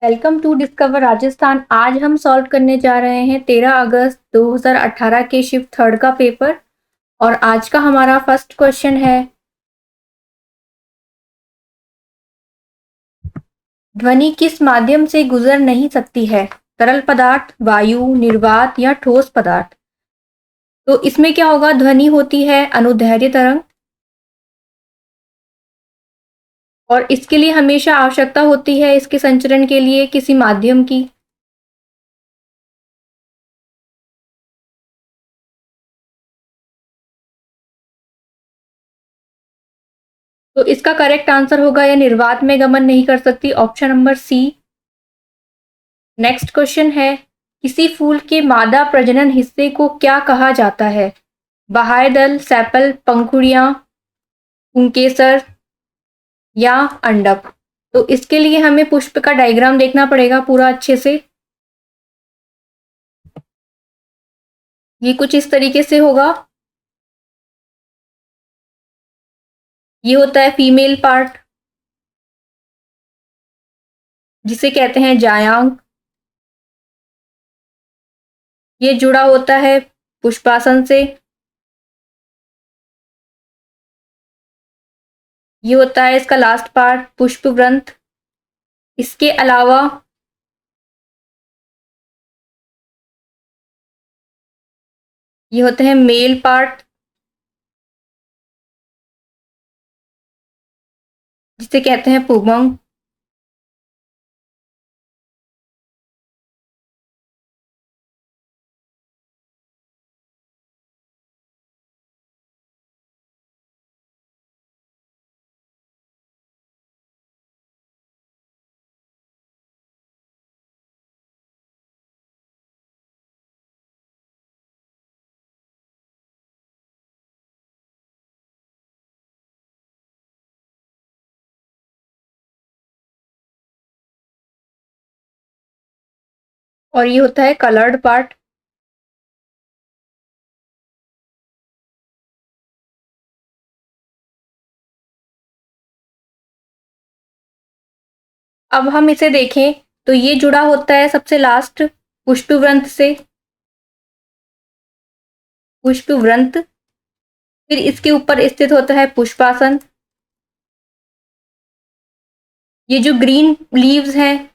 Welcome to discover Rajasthan. आज हम solve करने जा रहे हैं 13 अगस्त 2018 के शिफ्ट थर्ड का पेपर। और आज का हमारा फर्स्ट क्वेश्चन है, ध्वनि किस माध्यम से गुजर नहीं सकती है? तरल पदार्थ, वायु, निर्वात या ठोस पदार्थ? तो इसमें क्या होगा, ध्वनि होती है अनुदैर्ध्य तरंग और इसके लिए हमेशा आवश्यकता होती है इसके संचरण के लिए किसी माध्यम की। तो इसका करेक्ट आंसर होगा, यह निर्वात में गमन नहीं कर सकती, option number C. Next question है, किसी फूल के मादा प्रजनन हिस्से को क्या कहा जाता है? बाह्य दल, सेपल, पंखुड़ियां, पुंकेसर या अंडक? तो इसके लिए हमें पुष्प का डायग्राम देखना पड़ेगा पूरा अच्छे से। ये कुछ इस तरीके से होगा। ये होता है फीमेल पार्ट, जिसे कहते हैं जायांग। ये जुड़ा होता है पुष्पासन से। ये होता है इसका लास्ट पार्ट, पुष्प ग्रंथ। इसके अलावा ये होते हैं मेल पार्ट, जिसे कहते हैं पुंगम। और ये होता है कलर्ड पार्ट। अब हम इसे देखें तो ये जुड़ा होता है सबसे लास्ट पुष्पवृंत से। पुष्पवृंत, फिर इसके ऊपर स्थित होता है पुष्पासन। ये जो ग्रीन लीव्स हैं,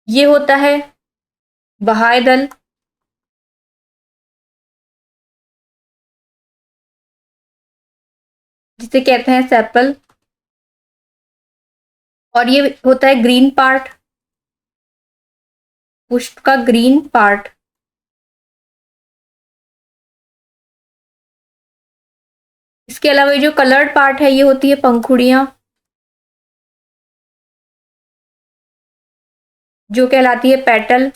ये होता है बाह्य दल। जिसे कहते हैं सेपल। और ये होता है ग्रीन पार्ट, पुष्प का ग्रीन पार्ट। इसके अलावा ये जो कलर्ड पार्ट है, ये होती है पंखुड़ियां, जो कहलाती है पेटल।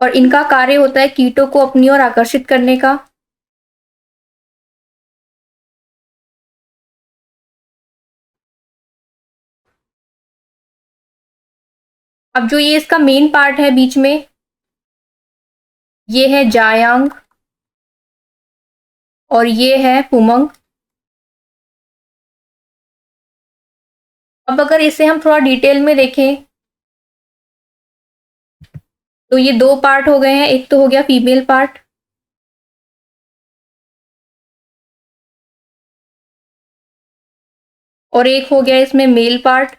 और इनका कार्य होता है कीटों को अपनी ओर आकर्षित करने का। अब जो ये इसका मेन पार्ट है बीच में, ये है जायांग और ये है पुमंग। अब अगर इसे हम थोड़ा डिटेल में देखें तो ये दो पार्ट हो गए हैं। एक तो हो गया फीमेल पार्ट, और एक हो गया इसमें मेल पार्ट।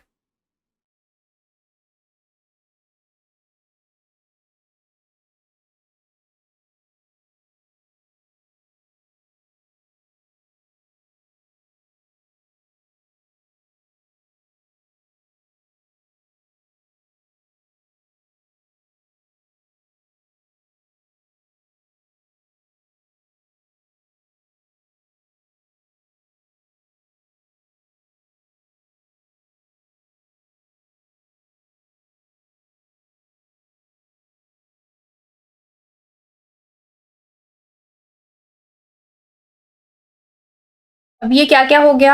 अब ये क्या क्या हो गया,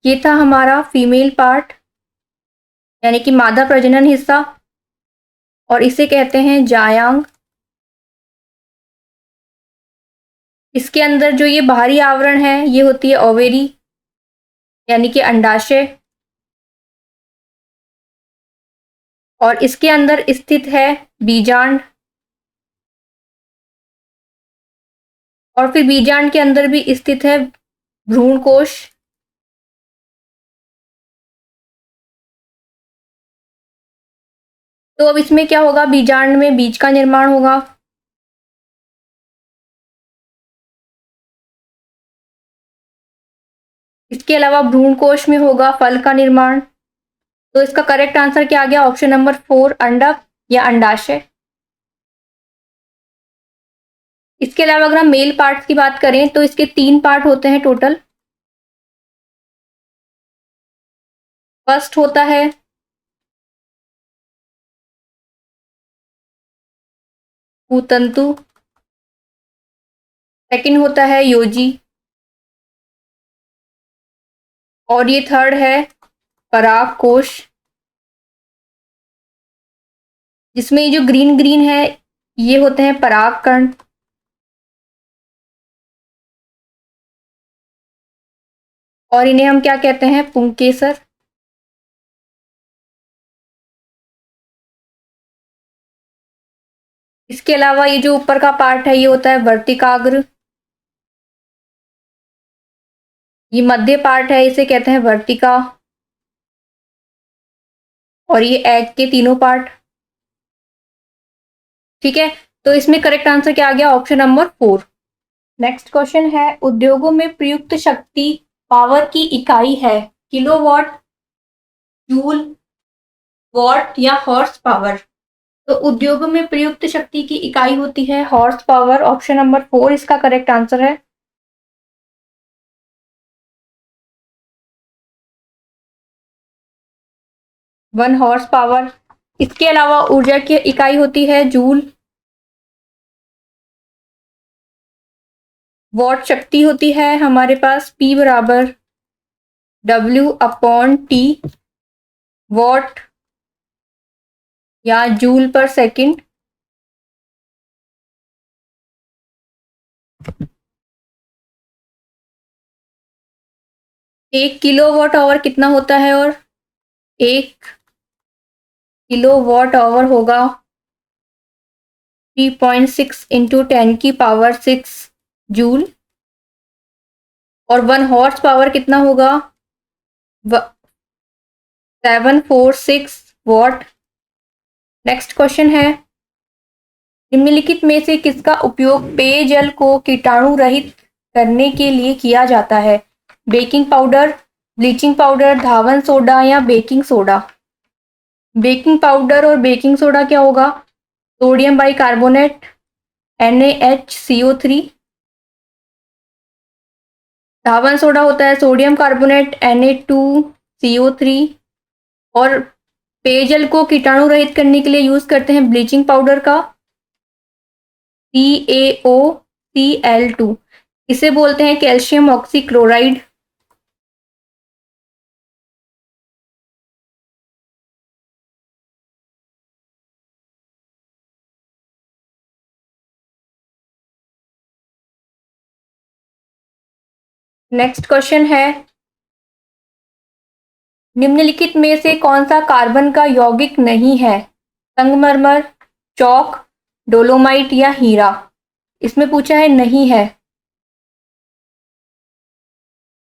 ये था हमारा फीमेल पार्ट, यानी कि मादा प्रजनन हिस्सा, और इसे कहते हैं जायांग। इसके अंदर जो ये बाहरी आवरण है, ये होती है ओवेरी। यानी कि अंडाशय, और इसके अंदर स्थित है बीजांड, और फिर बीजांड के अंदर भी स्थित है भ्रूण कोश। तो अब इसमें क्या होगा, बीजांड में बीज का निर्माण होगा, इसके अलावा भ्रूण कोश में होगा फल का निर्माण। तो इसका करेक्ट आंसर क्या आ गया, ऑप्शन नंबर 4 अंडक या अंडाशय। इसके अलावा अगर हम मेल पार्ट्स की बात करें तो इसके 3 पार्ट होते हैं टोटल। फर्स्ट होता है पूतंतु, सेकंड होता है योजी, और ये थर्ड है पराग कोश, जिसमें ये जो ग्रीन ग्रीन है ये होते हैं पराग कण। और इन्हें हम क्या कहते हैं, पुंकेसर। इसके अलावा ये जो ऊपर का पार्ट है ये होता है वर्तिकाग्र, ये मध्य पार्ट है इसे कहते हैं वर्तिका, और ये एग के तीनों पार्ट। ठीक है, तो इसमें करेक्ट आंसर क्या आ गया, ऑप्शन नंबर 4। नेक्स्ट क्वेश्चन है, उद्योगों में प्रयुक्त शक्ति पावर की इकाई है किलोवाट, जूल, वॉट या हॉर्स पावर। तो उद्योगों में प्रयुक्त शक्ति की इकाई होती है हॉर्स पावर, ऑप्शन नंबर 4 इसका करेक्ट आंसर है। 1 हॉर्स पावर। इसके अलावा ऊर्जा की इकाई होती है जूल, वॉट शक्ति होती है हमारे पास P बराबर W/T, वॉट या जूल पर सेकंड। एक किलो वॉट आवर कितना होता है, और 1 किलो वॉट आवर होगा 3.6 इंटू 10⁶ जूल, और 1 हॉर्स पावर कितना होगा 746 वॉट। नेक्स्ट क्वेश्चन है, निम्नलिखित में से किसका उपयोग पेयजल को कीटाणु रहित करने के लिए किया जाता है, बेकिंग पाउडर, ब्लीचिंग पाउडर, धावन सोडा या बेकिंग सोडा। बेकिंग पाउडर और बेकिंग सोडा क्या होगा, सोडियम बाइकार्बोनेट NaHCO3, धावन सोडा होता है सोडियम कार्बोनेट Na2CO3, और पेयजल को कीटाणु रहित करने के लिए यूज करते हैं ब्लीचिंग पाउडर का CaOCl2, इसे बोलते हैं कैल्शियम ऑक्सीक्लोराइड। नेक्स्ट क्वेश्चन है, निम्नलिखित में से कौन सा कार्बन का यौगिक नहीं है, संगमरमर, चौक, डोलोमाइट या हीरा। इसमें पूछा है नहीं है,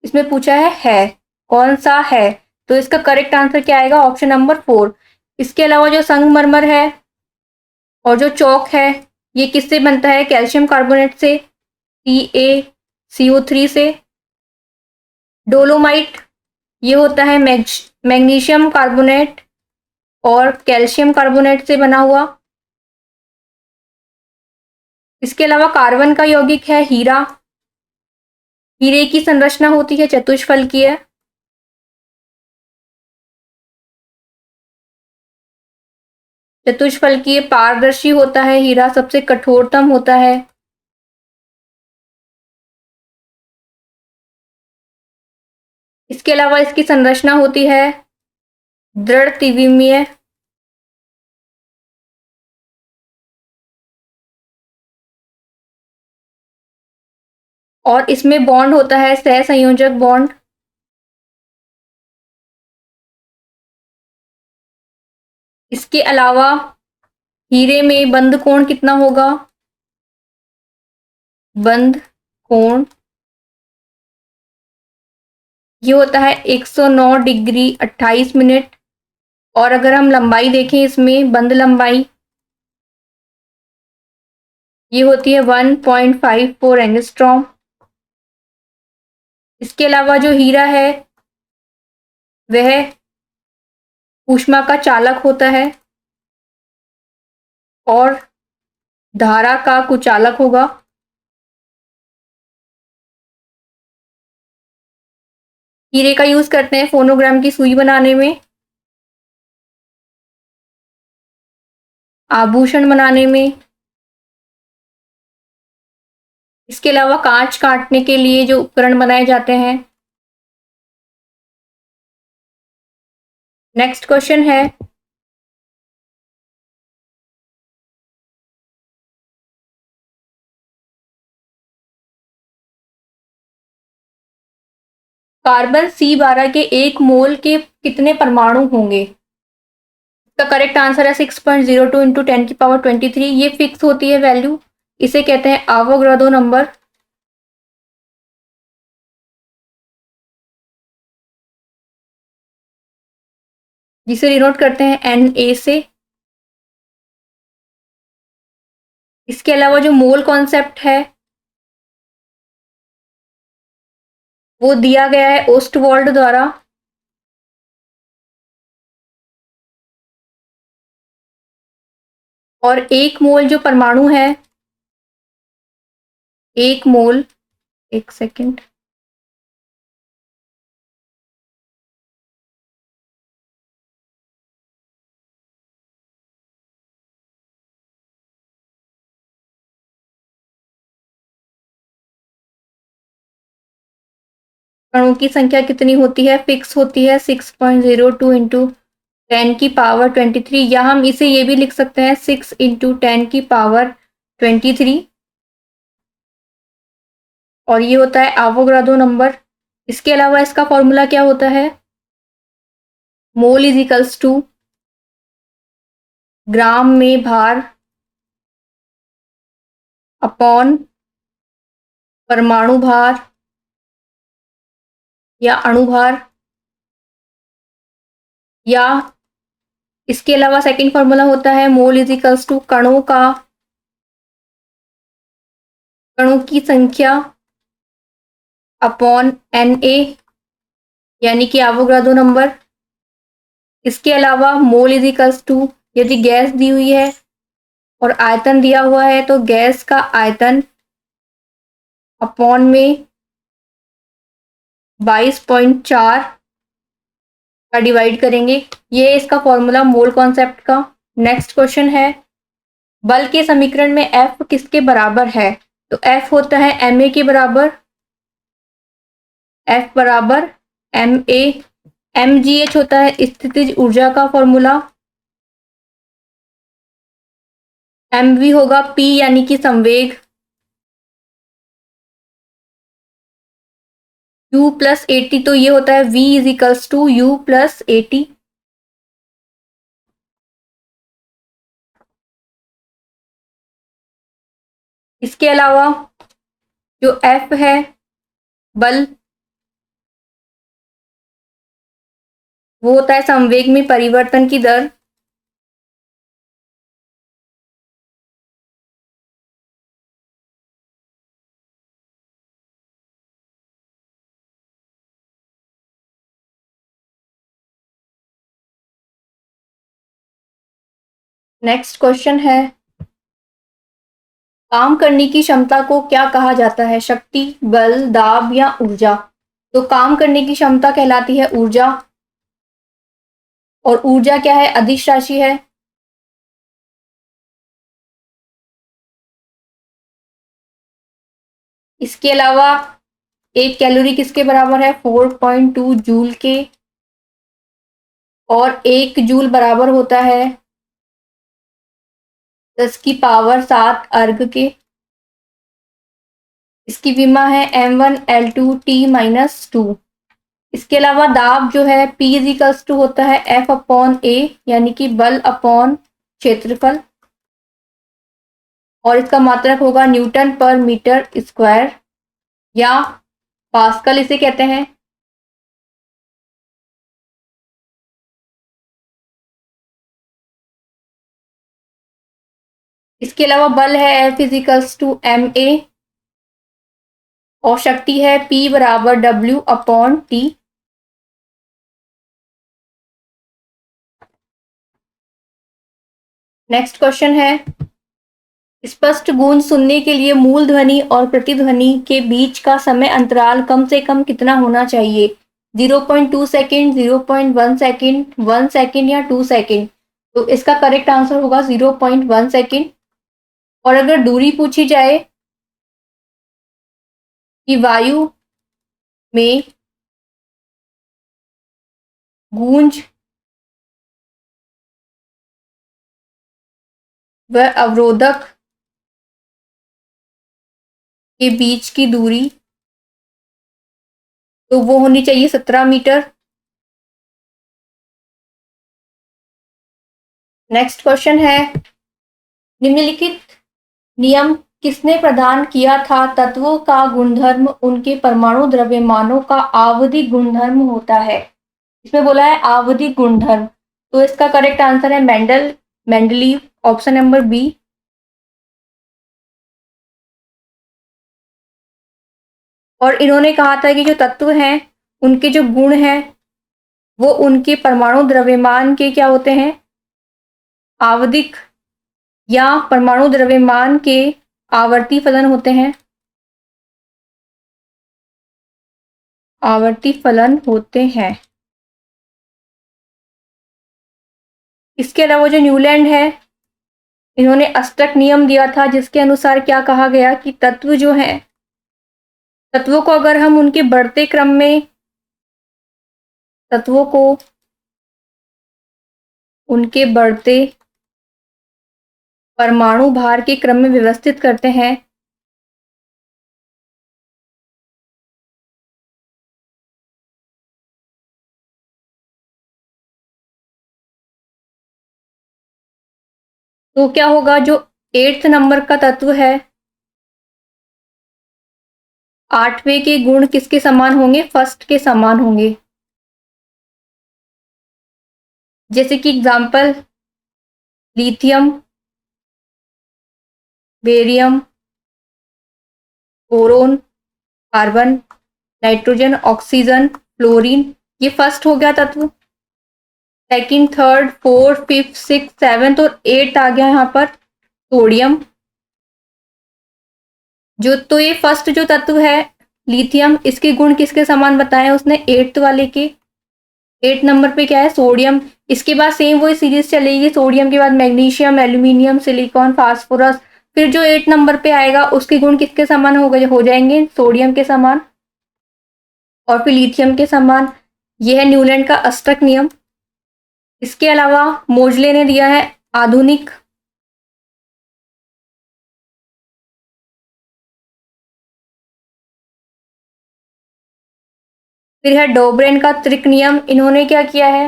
इसमें पूछा है कौन सा है। तो इसका करेक्ट आंसर क्या आएगा, ऑप्शन नंबर 4। इसके अलावा जो संगमरमर है और जो चौक है ये किससे बनता है, कैल्शियम कार्बोनेट से, CaCO3 से। डोलोमाइट ये होता है मैग्नीशियम कार्बोनेट और कैल्शियम कार्बोनेट से बना हुआ। इसके अलावा कार्बन का यौगिक है हीरा, हीरे की संरचना होती है चतुष्फलकीय। चतुष्फलकीय पारदर्शी होता है हीरा, सबसे कठोरतम होता है। इसके अलावा इसकी संरचना होती है दृढ़ त्रिविमीय। और इसमें बॉन्ड होता है सहसंयोजक बॉन्ड। इसके अलावा हीरे में बंध कोण कितना होगा? बंध कोण ये होता है 109 डिग्री 28 मिनट। और अगर हम लंबाई देखें इसमें बंध लंबाई ये होती है 1.54 एंगस्ट्रॉम। इसके अलावा जो हीरा है वह ऊष्मा का चालक होता है और धारा का कुचालक होगा। हीरे का यूज करते हैं फोनोग्राम की सुई बनाने में, आभूषण बनाने में। इसके अलावा कांच काटने के लिए जो उपकरण बनाए जाते हैं। नेक्स्ट क्वेश्चन है, कार्बन C12 के 1 मोल के कितने परमाणु होंगे? इसका करेक्ट आंसर है 6.02 इंटू 10 की पावर 23। ये फिक्स होती है वैल्यू, इसे कहते हैं आवोगाड्रो नंबर। जिसे डिनोट करते हैं Na से। इसके अलावा जो मोल कॉन्सेप्ट है वो दिया गया है ओस्टवॉल्ड द्वारा। और 1 मोल जो परमाणु है, 1 मोल, एक सेकेंड, अणुओं की संख्या कितनी होती है? फिक्स होती है 6.02 इंटू 10 की पावर 23, या हम इसे ये भी लिख सकते हैं 6 इंटू 10 की पावर 23। और ये होता है आवोगाड्रो नंबर। इसके अलावा इसका फॉर्मूला क्या होता है? मोल इज इक्वल्स टू ग्राम में भार अपॉन परमाणु भार या अणु भार। या इसके अलावा सेकंड फॉर्मूला होता है मोल इज इक्वल्स टू कणों की संख्या अपॉन Na, यानी कि आवोगाड्रो नंबर। इसके अलावा मोल इज इक्वल्स टू, यदि गैस दी हुई है और आयतन दिया हुआ है तो गैस का आयतन अपॉन में 22.4 का डिवाइड करेंगे। ये इसका फॉर्मूला मोल कॉन्सेप्ट का। नेक्स्ट क्वेश्चन है, बल के समीकरण में F किसके बराबर है? तो F होता है ma के बराबर। F बराबर ma। mgh होता है स्थितिज ऊर्जा का फॉर्मूला। mv होगा p यानी कि संवेग। u प्लस at, तो ये होता है v is equals to u plus at। इसके अलावा जो F है बल, वो होता है संवेग में परिवर्तन की दर। नेक्स्ट क्वेश्चन है, काम करने की क्षमता को क्या कहा जाता है? शक्ति, बल, दाब या ऊर्जा? तो काम करने की क्षमता कहलाती है ऊर्जा। और ऊर्जा क्या है? अदिश राशि है। इसके अलावा 1 कैलोरी किसके बराबर है? 4.2 जूल के। और 1 जूल बराबर होता है 10 की पावर 7 अर्ग के। इसकी विमा है M1 L2 T-2। इसके अलावा दाब जो है P इजिकल्स टू होता है F/A, यानी कि बल अपॉन क्षेत्रफल, और इसका मात्रक होगा न्यूटन पर मीटर स्क्वायर या पास्कल इसे कहते हैं। इसके अलावा बल है F इजिकल्स टू MA और शक्ति है P बराबर W/T। नेक्स्ट क्वेश्चन है, स्पष्ट गूंज सुनने के लिए मूल ध्वनि और प्रतिध्वनि के बीच का समय अंतराल कम से कम कितना होना चाहिए? 0.2 सेकेंड, 0.1 सेकेंड, 1 सेकेंड या 2 सेकेंड? तो इसका करेक्ट आंसर होगा 0.1 सेकेंड। और अगर दूरी पूछी जाए कि वायु में गूंज व अवरोधक के बीच की दूरी, तो वो होनी चाहिए 17 मीटर। नेक्स्ट क्वेश्चन है, निम्नलिखित नियम किसने प्रदान किया था? तत्वों का गुणधर्म उनके परमाणु द्रव्यमानों का आवधिक गुणधर्म होता है। इसमें बोला है आवधिक गुणधर्म, तो इसका करेक्ट आंसर है मेंडलीव, ऑप्शन नंबर बी। और इन्होंने कहा था कि जो तत्व हैं उनके जो गुण हैं वो उनके परमाणु द्रव्यमान के क्या होते हैं? आवधिक या परमाणु द्रव्यमान के आवर्ती फलन होते हैं, आवर्ती फलन होते हैं। इसके अलावा जो न्यूलैंड है, इन्होंने अष्टक नियम दिया था जिसके अनुसार क्या कहा गया कि तत्व जो है, तत्वों को अगर हम उनके बढ़ते क्रम में, तत्वों को उनके बढ़ते परमाणु भार के क्रम में व्यवस्थित करते हैं तो क्या होगा? जो 8th नंबर का तत्व है, 8वें के गुण किसके समान होंगे? फर्स्ट के समान होंगे। जैसे कि example, lithium, barium, boron, carbon, nitrogen, oxygen, fluorine, ये फर्स्ट हो गया तत्व। Second, third, fourth, fifth, six, seventh और एट्थ आ गया यहाँ पर सोडियम। जो तो ये फर्स्ट जो तत्व है लिथियम, इसके गुण किसके समान बताए उसने? एट्थ वाले के। 8 नंबर पे क्या है? सोडियम। इसके बाद सेम वही सीरीज चलेगी, सोडियम के बाद मैग्नीशियम, एल्यूमिनियम, सिलिकॉन, फास्फोरस। फिर जो 8 नंबर पे आएगा उसके गुण किसके समान हो जाएंगे? सोडियम के समान और फिर लिथियम के समान। यह है न्यूलैंड का अष्टक नियम। इसके अलावा मोजले ने दिया है आधुनिक फिर है डोब्रेन का त्रिक नियम। इन्होंने क्या किया है?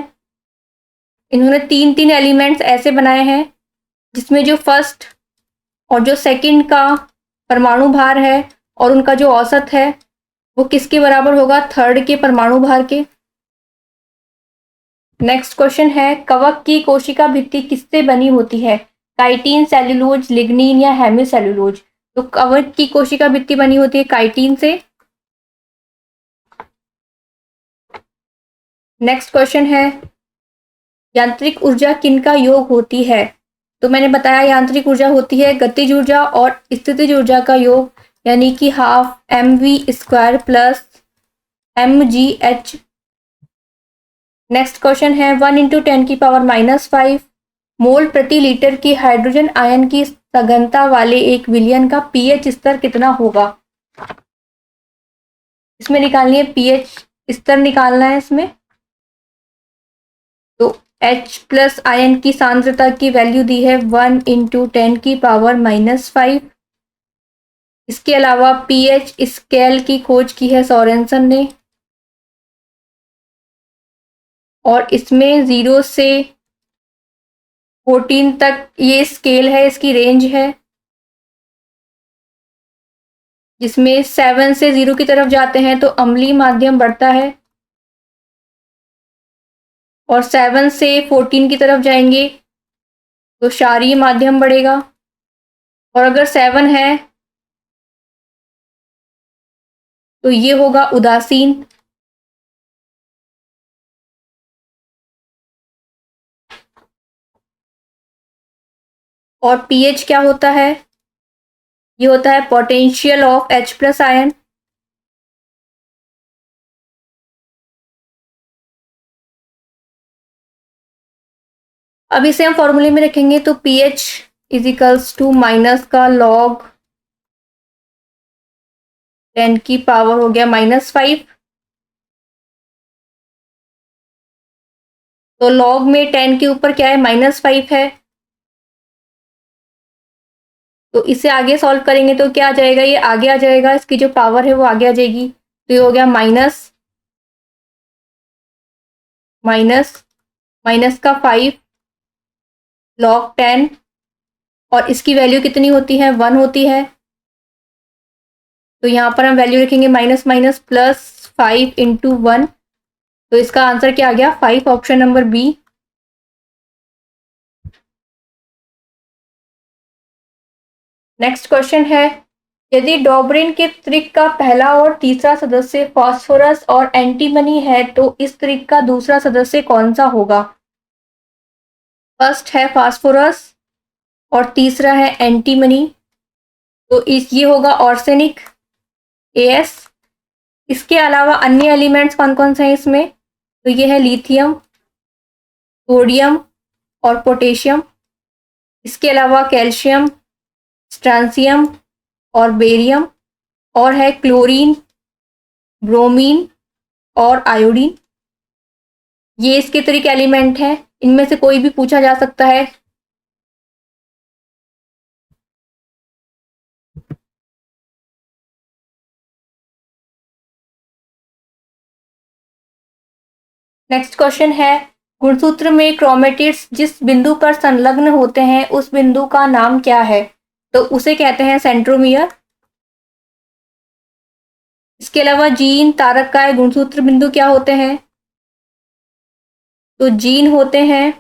इन्होंने 3-3 एलिमेंट्स ऐसे बनाए हैं जिसमें जो फर्स्ट और जो सेकंड का परमाणु भार है और उनका जो औसत है वो किसके बराबर होगा? थर्ड के परमाणु भार के। नेक्स्ट क्वेश्चन है, कवक की कोशिका भित्ति किससे बनी होती है? काइटिन, सेल्यूलोज, लिग्निन या हेमिसेल्यूलोज? तो कवक की कोशिका भित्ति बनी होती है काइटिन से। नेक्स्ट क्वेश्चन है, यांत्रिक ऊर्जा किनका योग होती है? तो मैंने बताया यांत्रिक ऊर्जा होती है गतिज ऊर्जा और स्थितिज ऊर्जा का योग, यानी कि half mv² plus mgh। Next question है, 1 × 10⁻⁵ मोल प्रति लीटर की हाइड्रोजन आयन की सघनता वाले एक विलयन का पीएच स्तर कितना होगा? इसमें निकालनी है पीएच स्तर, निकालना है इसमें। तो H प्लस आयन की सांद्रता की वैल्यू दी है 1 × 10⁻⁵। इसके अलावा पीएच स्केल की खोज की है सोरेनसन ने। और इसमें 0 से 14 तक ये स्केल है, इसकी रेंज है, जिसमें 7 से 0 की तरफ जाते हैं तो अम्लीय माध्यम बढ़ता है, और 7 से 14 की तरफ जाएंगे तो क्षारीय माध्यम बढ़ेगा, और अगर 7 है तो ये होगा उदासीन। और पीएच क्या होता है? ये होता है potential of H plus ion. अब इसे हम फॉर्मूले में रखेंगे तो pH इजिकल्स टू माइनस का लॉग 10 की पावर हो गया -5। तो लॉग में 10 के ऊपर क्या है, -5 है, तो इसे आगे सॉल्व करेंगे तो क्या आ जाएगा, ये आगे आ जाएगा, इसकी जो पावर है वो आगे आ जाएगी, तो ये हो गया माइनस माइनस माइनस का 5 लॉग 10, और इसकी वैल्यू कितनी होती है, 1 होती है, तो यहाँ पर हम वैल्यू रखेंगे माइनस माइनस +5 इंटू 1, तो इसका आंसर क्या आ गया, 5, option number B. Next question है, यदि डॉबरिन के त्रिक का पहला और तीसरा सदस्य फास्फोरस और एंटीमनी है तो इस त्रिक का दूसरा सदस्य कौन सा होगा? फर्स्ट है फास्फोरस और तीसरा है एंटीमनी, तो इस ये होगा ऑर्सेनिक AS। इसके अलावा अन्य एलिमेंट्स कौन कौन से हैं इसमें, तो ये है लिथियम, सोडियम और पोटेशियम। इसके अलावा कैल्शियम, स्ट्रांसियम और बेरियम, और है क्लोरीन, ब्रोमीन और आयोडीन। ये इसके तरीके एलिमेंट हैं, इनमें से कोई भी पूछा जा सकता है। नेक्स्ट क्वेश्चन है, गुणसूत्र में क्रोमेटिड्स जिस बिंदु पर संलग्न होते हैं उस बिंदु का नाम क्या है? तो उसे कहते हैं सेंट्रोमियर। इसके अलावा जीन, तारककाय, गुणसूत्र बिंदु क्या होते हैं? तो जीन होते हैं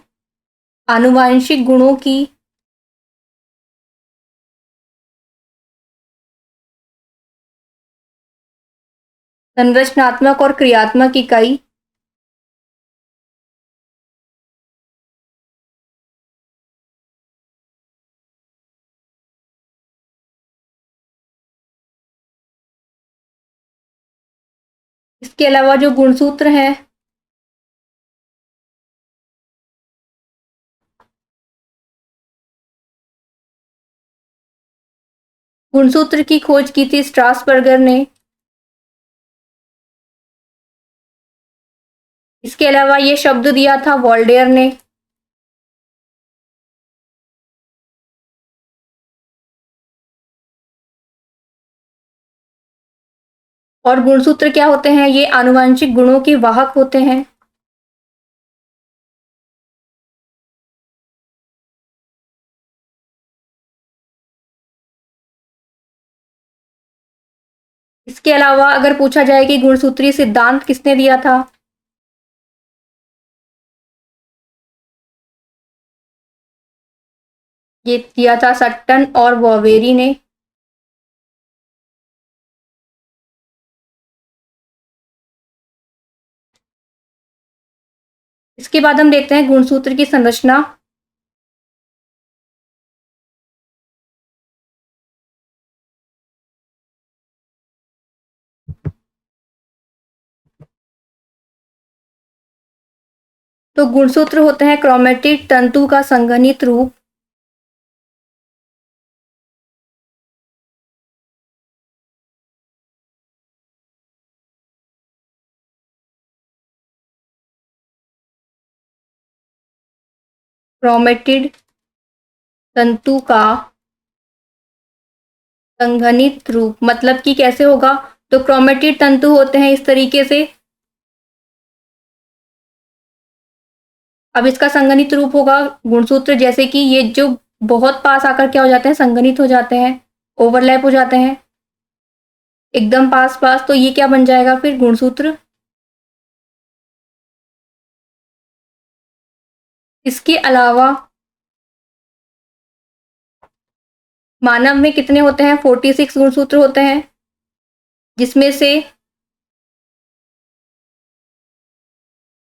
आनुवांशिक गुणों की संरचनात्मक और क्रियात्मक इकाई। इसके अलावा जो गुणसूत्र हैं गुणसूत्र की खोज की थी स्ट्रासबर्गर ने। इसके अलावा ये शब्द दिया था वॉल्डेयर ने। और गुणसूत्र क्या होते हैं, ये आनुवांशिक गुणों के वाहक होते हैं। इसके अलावा अगर पूछा जाए कि गुणसूत्रीय सिद्धांत किसने दिया था, ये दिया था सट्टन और वॉवेरी ने। इसके बाद हम देखते हैं गुणसूत्र की संरचना। तो गुणसूत्र होते हैं क्रोमेटिड तंतु का संघनित रूप। क्रोमेटिड तंतु का संघनित रूप मतलब कि कैसे होगा, तो क्रोमेटिड तंतु होते हैं इस तरीके से, अब इसका संगणित रूप होगा गुणसूत्र, जैसे कि ये जो बहुत पास आकर क्या हो जाते हैं, संगणित हो जाते हैं, ओवरलैप हो जाते हैं एकदम पास पास, तो ये क्या बन जाएगा फिर गुणसूत्र। इसके अलावा मानव में कितने होते हैं, 46 गुणसूत्र होते हैं, जिसमें से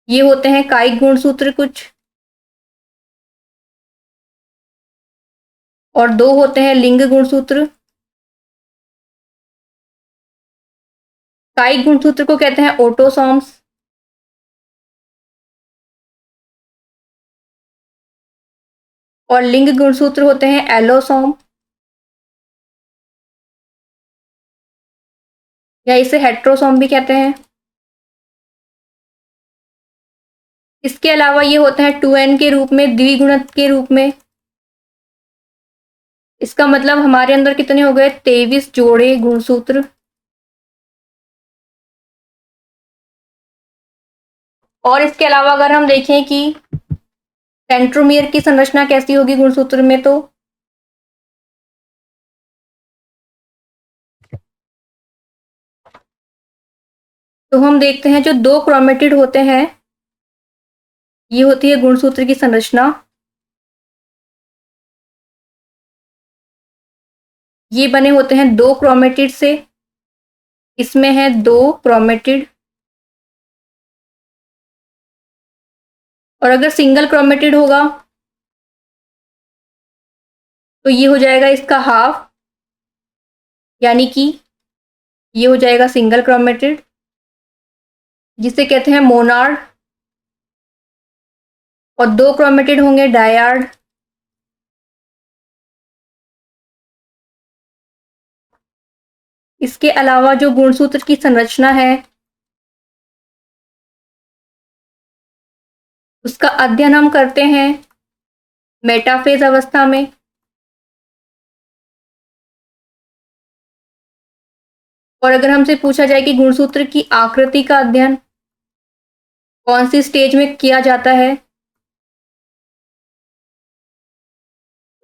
ये होते हैं कायिक गुणसूत्र कुछ, और 2 होते हैं लिंग गुणसूत्र। कायिक गुणसूत्र को कहते हैं ऑटोसोम्स, और लिंग गुणसूत्र होते हैं एलोसोम, या इसे हेट्रोसोम भी कहते हैं। इसके अलावा ये होते हैं 2n के रूप में, द्विगुणित के रूप में। इसका मतलब हमारे अंदर कितने हो गए, 23 जोड़े गुणसूत्र। और इसके अलावा अगर हम देखें कि सेंट्रोमियर की संरचना कैसी होगी गुणसूत्र में, तो हम देखते हैं जो 2 क्रोमेटिड होते हैं, ये होती है गुणसूत्र की संरचना। ये बने होते हैं 2 क्रोमेटिड से, इसमें है 2 क्रोमेटिड। और अगर सिंगल क्रोमेटिड होगा तो ये हो जाएगा इसका हाफ, यानी कि ये हो जाएगा सिंगल क्रोमेटिड, जिसे कहते हैं मोनाड। और 2 क्रोमेटिड होंगे डायाड। इसके अलावा जो गुणसूत्र की संरचना है उसका अध्ययन हम करते हैं मेटाफेज अवस्था में। और अगर हमसे पूछा जाए कि गुणसूत्र की आकृति का अध्ययन कौन सी स्टेज में किया जाता है,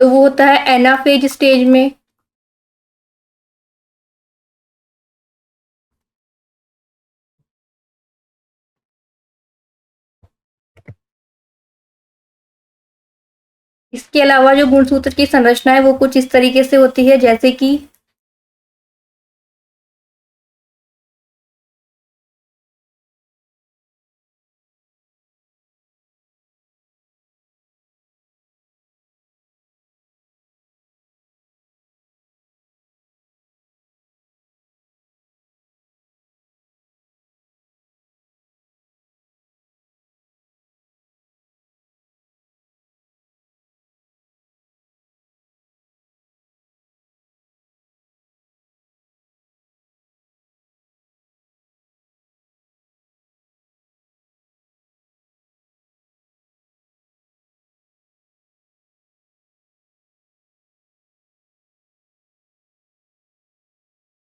तो वो होता है एनाफेज स्टेज में। इसके अलावा जो गुणसूत्र की संरचना है वो कुछ इस तरीके से होती है, जैसे कि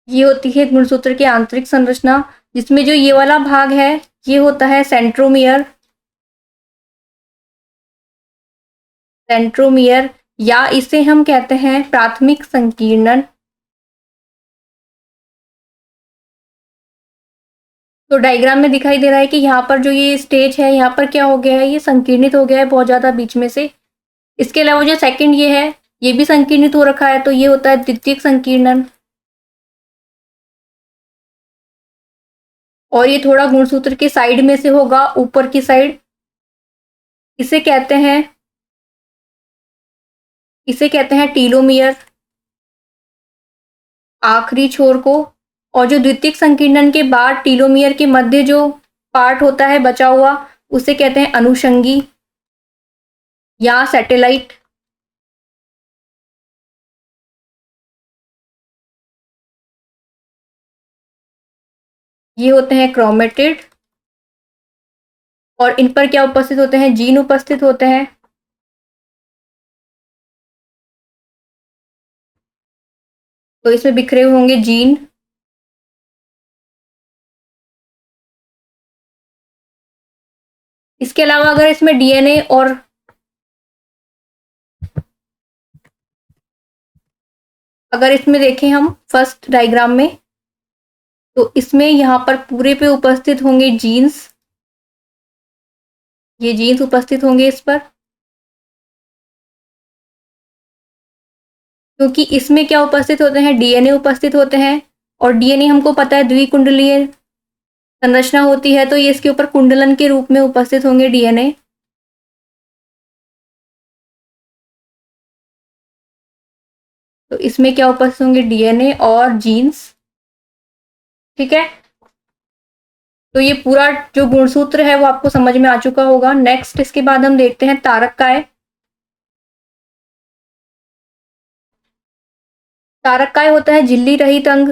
ये होती है गुणसूत्र की आंतरिक संरचना, जिसमें जो ये वाला भाग है ये होता है सेंट्रोमियर। सेंट्रोमियर, या इसे हम कहते हैं प्राथमिक संकीर्णन। तो डायग्राम में दिखाई दे रहा है कि यहाँ पर जो ये स्टेज है यहाँ पर क्या हो गया है, ये संकीर्णित हो गया है बहुत ज्यादा बीच में से। इसके अलावा जो सेकंड ये है ये भी संकीर्णित हो रखा है, तो ये होता है द्वितीयक संकीर्णन। और ये थोड़ा गुणसूत्र के साइड में से होगा, ऊपर की साइड। इसे कहते हैं इसे कहते हैं टीलोमियर, आखिरी छोर को। और जो द्वितीयक संकीर्णन के बाद टीलोमियर के मध्य जो पार्ट होता है बचा हुआ, उसे कहते हैं अनुषंगी या सैटेलाइट। ये होते हैं क्रोमेटिड, और इन पर क्या उपस्थित होते हैं, जीन उपस्थित होते हैं। तो इसमें बिखरे हुए होंगे जीन। इसके अलावा अगर इसमें डीएनए और अगर इसमें देखें हम फर्स्ट डायग्राम में, तो इसमें यहाँ पर पूरे पे उपस्थित होंगे जीन्स, ये जीन्स उपस्थित होंगे इस पर, क्योंकि इसमें क्या उपस्थित होते हैं, डीएनए उपस्थित होते हैं, और डीएनए हमको पता है द्विकुंडलीय संरचना होती है, तो ये इसके ऊपर कुंडलन के रूप में उपस्थित होंगे डीएनए। तो इसमें क्या उपस्थित होंगे, डीएनए और जीन्स। ठीक है, तो ये पूरा जो गुणसूत्र है वो आपको समझ में आ चुका होगा। नेक्स्ट इसके बाद हम देखते हैं तारक काय। तारक काय होता है झिल्ली रहित अंग,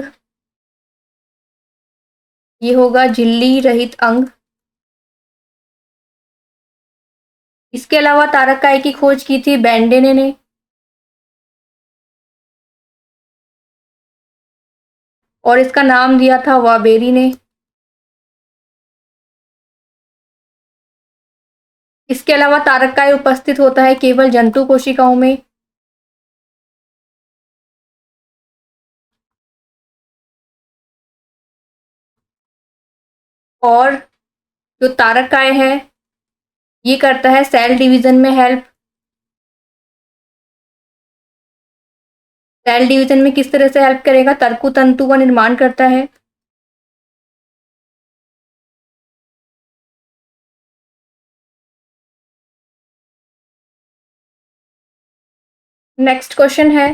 ये होगा झिल्ली रहित अंग। इसके अलावा तारक काय की खोज की थी बेंडेने ने, और इसका नाम दिया था वाबेरी ने। इसके अलावा तारक काय उपस्थित होता है केवल जंतु कोशिकाओं में। और जो तारक काय है ये करता है सेल डिवीजन में हेल्प। सेल डिवीजन में किस तरह से हेल्प करेगा, तर्कु तंतु का निर्माण करता है। नेक्स्ट क्वेश्चन है,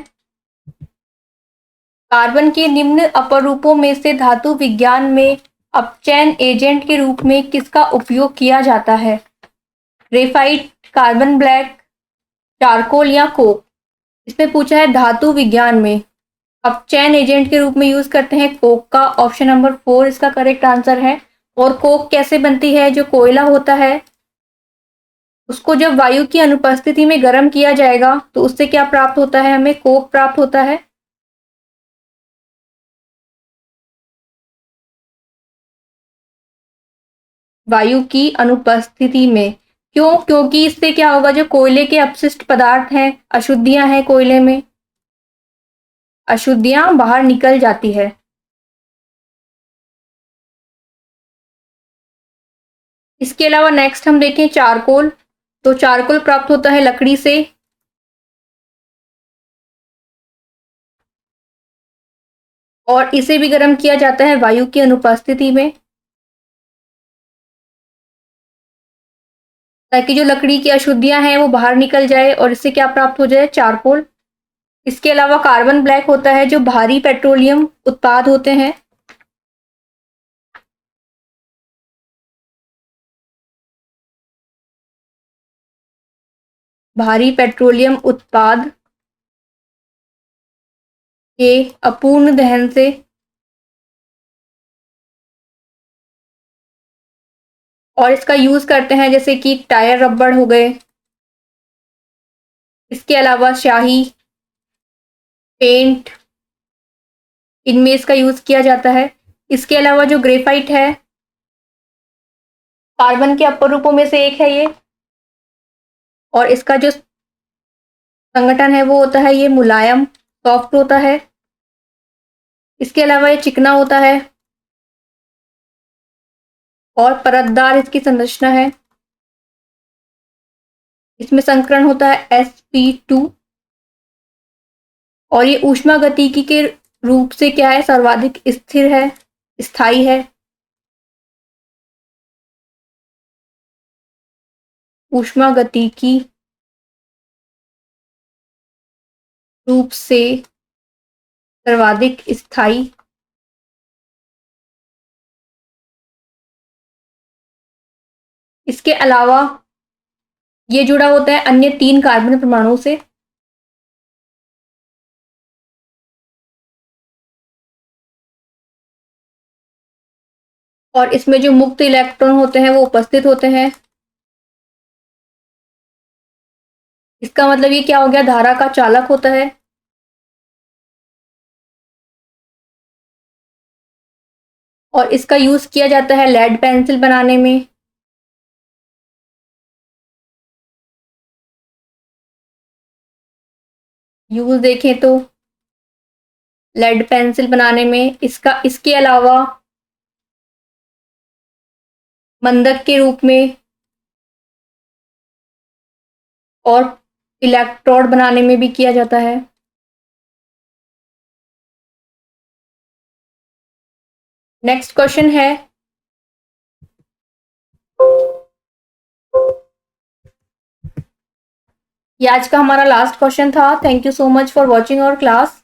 कार्बन के निम्न अपरूपों में से धातु विज्ञान में अपचयन एजेंट के रूप में किसका उपयोग किया जाता है, ग्रेफाइट, कार्बन ब्लैक, चारकोल या कोक। इसमें पूछा है धातु विज्ञान में अपचयन एजेंट के रूप में यूज करते हैं कोक का, ऑप्शन नंबर 4 इसका करेक्ट आंसर है। और कोक कैसे बनती है, जो कोयला होता है उसको जब वायु की अनुपस्थिति में गर्म किया जाएगा तो उससे क्या प्राप्त होता है, हमें कोक प्राप्त होता है। वायु की अनुपस्थिति में, क्यों, क्योंकि इससे क्या होगा, जो कोयले के अपशिष्ट पदार्थ हैं, अशुद्धियां हैं कोयले में, अशुद्धियां बाहर निकल जाती है। इसके अलावा नेक्स्ट हम देखें चारकोल, तो चारकोल प्राप्त होता है लकड़ी से, और इसे भी गर्म किया जाता है वायु की अनुपस्थिति में, ताकि जो लकड़ी की अशुद्धियां हैं वो बाहर निकल जाए और इससे क्या प्राप्त हो जाए, चारकोल। इसके अलावा कार्बन ब्लैक होता है जो भारी पेट्रोलियम उत्पाद होते हैं, भारी पेट्रोलियम उत्पाद के अपूर्ण दहन से और इसका यूज करते हैं जैसे कि टायर रबड़ हो गए। इसके अलावा स्याही, पेंट, इनमें इसका यूज किया जाता है। इसके अलावा जो ग्रेफाइट है कार्बन के अपर रूपों में से एक है ये, और इसका जो संगठन है वो होता है ये मुलायम, सॉफ्ट होता है। इसके अलावा ये चिकना होता है और परतदार इसकी संरचना है। इसमें संकरण होता है sp2, और ये ऊष्मागतिकी के रूप से क्या है, सर्वाधिक स्थिर है, स्थायी है। ऊष्मागतिकी रूप से सर्वाधिक स्थायी। इसके अलावा ये जुड़ा होता है अन्य 3 कार्बन परमाणुओं से। और इसमें जो मुक्त इलेक्ट्रॉन होते हैं वो उपस्थित होते हैं। इसका मतलब ये क्या हो गया, धारा का चालक होता है। और इसका यूज किया जाता है लेड पेंसिल बनाने में। यूज देखें तो लेड पेंसिल बनाने में इसके अलावा मंदक के रूप में और इलेक्ट्रोड बनाने में भी किया जाता है। नेक्स्ट क्वेश्चन है, ये आज का हमारा लास्ट क्वेश्चन था। Thank you so much for watching our class.